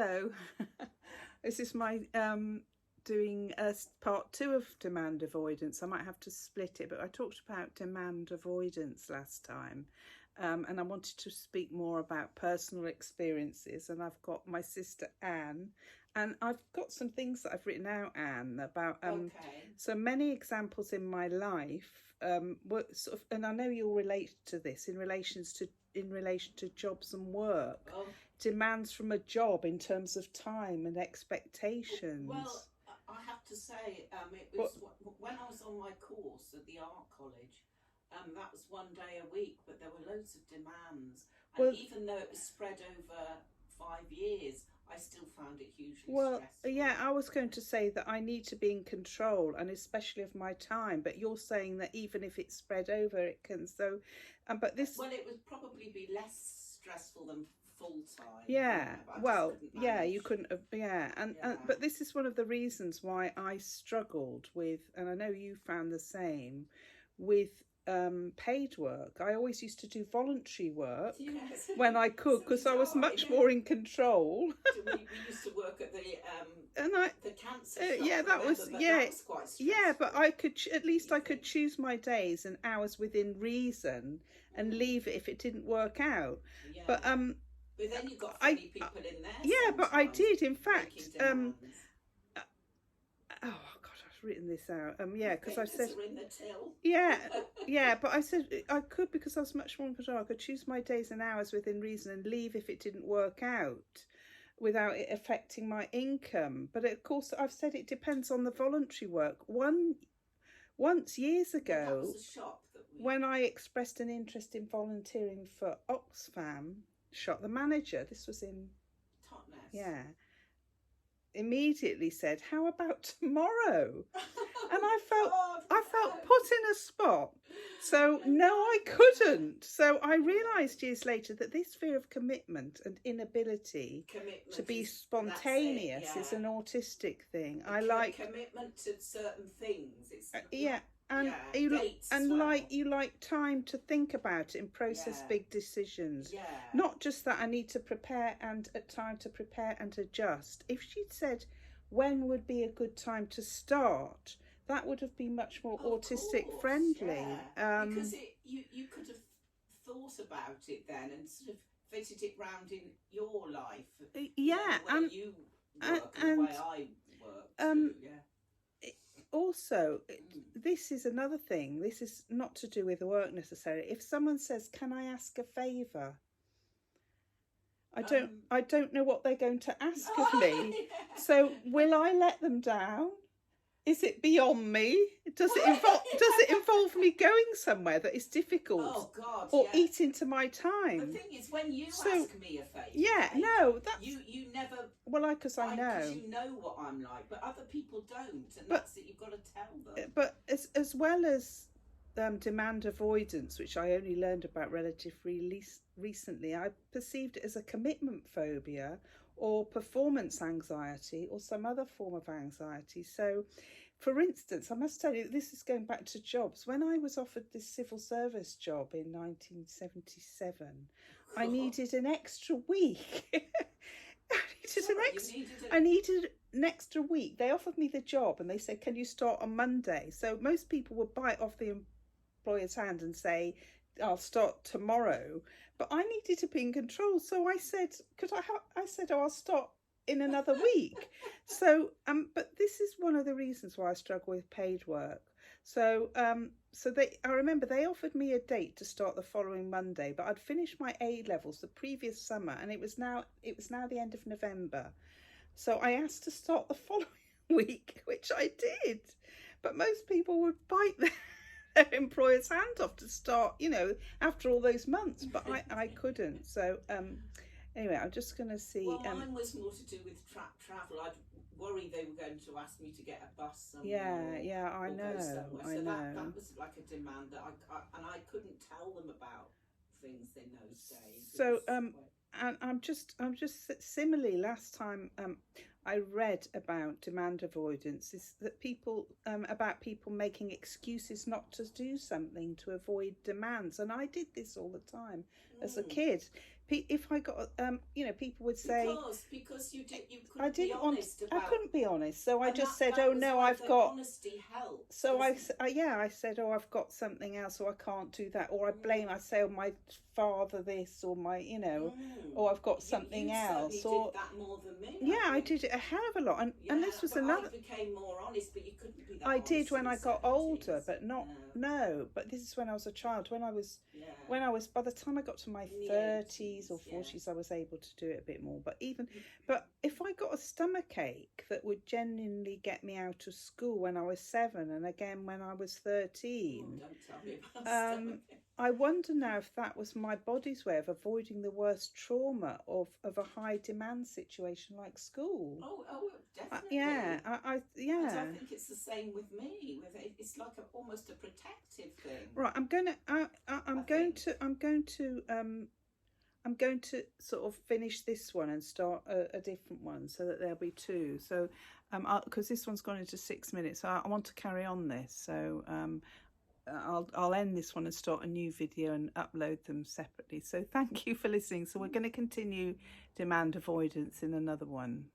Hello. This is my doing part 2 of demand avoidance. I might have to split it, but I talked about demand avoidance last time, and I wanted to speak more about personal experiences. And I've got my sister Anne, and I've got some things that I've written out, Anne, about so many examples in my life. Were sort of, and I know you'll relate to this in relation to jobs and work. Demands from a job in terms of time and expectations. Well, I have to say, it was when I was on my course at the art college. That was one day a week, but there were loads of demands, and even though it was spread over 5 years, I still found it hugely stressful. Yeah, I was going to say that I need to be in control, and especially of my time. But you're saying that even if it's spread over, it can. So, but this. Well, it would probably be less stressful than full time. Yeah, well, yeah, you couldn't have. Yeah, and but this is one of the reasons why I struggled with, and I know you found the same with paid work. I always used to do voluntary work when I could, because I was much more in control. We used to work at the cancer shop. Yeah, that was quite stressful. Yeah, but I could at least I could choose my days and hours within reason and leave it if it didn't work out. Yeah. But then you got funny people in there. Yeah, but I did, in fact. Oh God, I've written this out. Yeah, because I said. Are in the till. Yeah, but I said I could, because I was much more in control. I could choose my days and hours within reason and leave if it didn't work out, without it affecting my income. But of course, I've said it depends on the voluntary work. Once years ago, that was a shop that when I expressed an interest in volunteering for Oxfam. Shot the manager, this was in Totnes. Yeah, immediately said, "How about tomorrow?" And I felt put in a spot. So no, I couldn't. So I realised years later that this fear of commitment and inability to be spontaneous is an autistic thing. I like commitment to certain things. It's and you like time to think about it and process big decisions. Not just that I need to prepare and time to prepare and adjust. If she'd said when would be a good time to start, that would have been much more autistic friendly. Because you could have thought about it then and sort of fitted it round in your life. Yeah, the way you work and the way I work too. Also, this is another thing. This is not to do with work necessarily. If someone says, "Can I ask a favour?" I don't know what they're going to ask of me. So will I let them down? Is it beyond me? Does it involve me going somewhere that is difficult? Oh God! Or eat into my time? The thing is, when you ask me a favour, that's you never. Well, because I know. Because you know what I'm like, but other people don't, and that's it. You've got to tell them. But as well as demand avoidance, which I only learned about relatively recently, I perceived it as a commitment phobia or performance anxiety or some other form of anxiety. So, for instance, I must tell you, this is going back to jobs. When I was offered this civil service job in 1977, I needed an extra week. I needed an extra week. They offered me the job and they said, "Can you start on Monday?" So most people would bite off the employer's hand and say, "I'll start tomorrow." But I needed to be in control. So I said, I'll start in another week. So, but this is one of the reasons why I struggle with paid work. So, I remember they offered me a date to start the following Monday, but I'd finished my A levels the previous summer, and it was now the end of November. So I asked to start the following week, which I did. But most people would bite their employer's hand off to start, after all those months, but I couldn't. So anyway, I'm just going to see. Well, mine was more to do with travel. I'd worry they were going to ask me to get a bus somewhere. I know. That was like a demand that I couldn't tell them about things in those days. So and I'm just similarly, last time I read about demand avoidance is that people making excuses not to do something to avoid demands, and I did this all the time as a kid. if I got you know, people would say because you couldn't be honest about. I couldn't be honest, so I just said, that oh was no, why I've the got. Honesty helps. So I said, oh, I've got something else, or I can't do that, or I say, oh, my father this, or my, you know, or I've got something else, or did that more than me. Yeah, I did it a hell of a lot, and this was another. I became more honest, but you couldn't be that. I did when I got older, but not no. But this is when I was a child. When I was by the time I got to my 30s or 40s, I was able to do it a bit more. But if I got a stomach ache that would genuinely get me out of school when I was 7, and again when I was 13, don't tell me about stomach ache. I wonder now if that was my body's way of avoiding the worst trauma of a high demand situation like school. Oh, definitely. I And I think it's the same with me. It's like almost a protective thing. Right. I'm going to sort of finish this one and start a different one, so that there'll be 2. So, because this one's gone into 6 minutes, so I want to carry on this. So, I'll end this one and start a new video and upload them separately. So thank you for listening. So we're going to continue demand avoidance in another one.